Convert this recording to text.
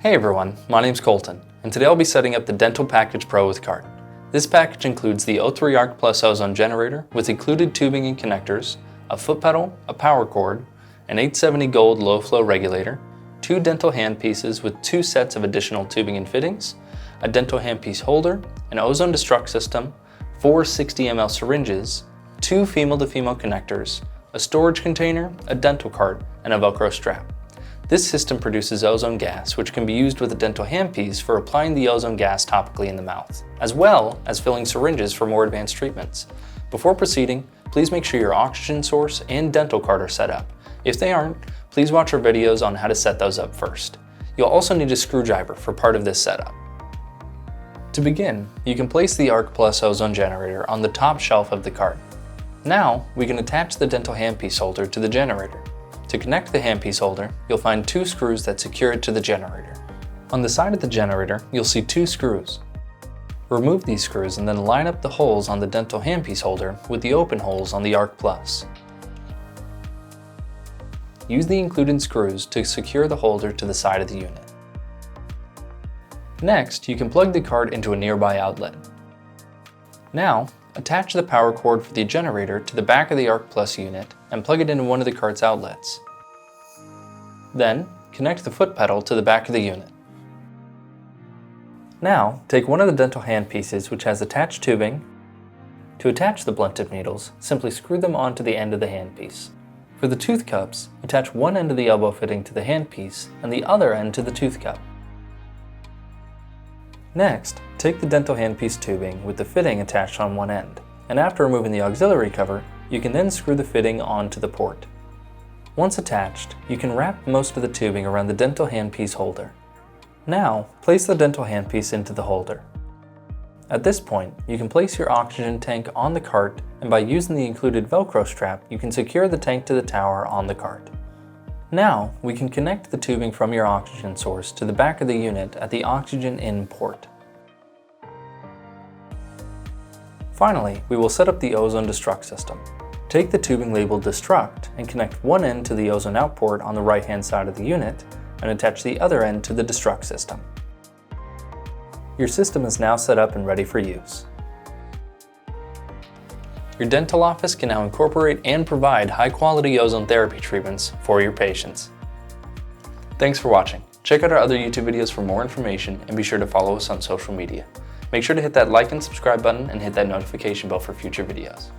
Hey everyone, my name's Colton, and today I'll be setting up the Dental Package Pro with CART. This package includes the O3 Arc Plus Ozone generator with included tubing and connectors, a foot pedal, a power cord, an 870 gold low flow regulator, 2 dental handpieces with 2 sets of additional tubing and fittings, a dental handpiece holder, an ozone destruct system, 4 60 ml syringes, 2 female-to-female connectors, a storage container, a dental cart, and a Velcro strap. This system produces ozone gas, which can be used with a dental handpiece for applying the ozone gas topically in the mouth, as well as filling syringes for more advanced treatments. Before proceeding, please make sure your oxygen source and dental cart are set up. If they aren't, please watch our videos on how to set those up first. You'll also need a screwdriver for part of this setup. To begin, you can place the Arc Plus ozone generator on the top shelf of the cart. Now, we can attach the dental handpiece holder to the generator. To connect the handpiece holder, you'll find 2 screws that secure it to the generator. On the side of the generator, you'll see 2 screws. Remove these screws and then line up the holes on the dental handpiece holder with the open holes on the Arc Plus. Use the included screws to secure the holder to the side of the unit. Next, you can plug the cart into a nearby outlet. Now, attach the power cord for the generator to the back of the Arc Plus unit and plug it into one of the cart's outlets. Then, connect the foot pedal to the back of the unit. Now, take one of the dental handpieces which has attached tubing. To attach the blunt tip needles, simply screw them onto the end of the handpiece. For the tooth cups, attach one end of the elbow fitting to the handpiece and the other end to the tooth cup. Next, take the dental handpiece tubing with the fitting attached on one end, and after removing the auxiliary cover, you can then screw the fitting onto the port. Once attached, you can wrap most of the tubing around the dental handpiece holder. Now, place the dental handpiece into the holder. At this point, you can place your oxygen tank on the cart, and by using the included Velcro strap, you can secure the tank to the tower on the cart. Now, we can connect the tubing from your oxygen source to the back of the unit at the oxygen in port. Finally, we will set up the ozone destruct system. Take the tubing labeled destruct and connect one end to the ozone out port on the right-hand side of the unit and attach the other end to the destruct system. Your system is now set up and ready for use. Your dental office can now incorporate and provide high-quality ozone therapy treatments for your patients. Thanks for watching. Check out our other YouTube videos for more information and be sure to follow us on social media. Make sure to hit that like and subscribe button and hit that notification bell for future videos.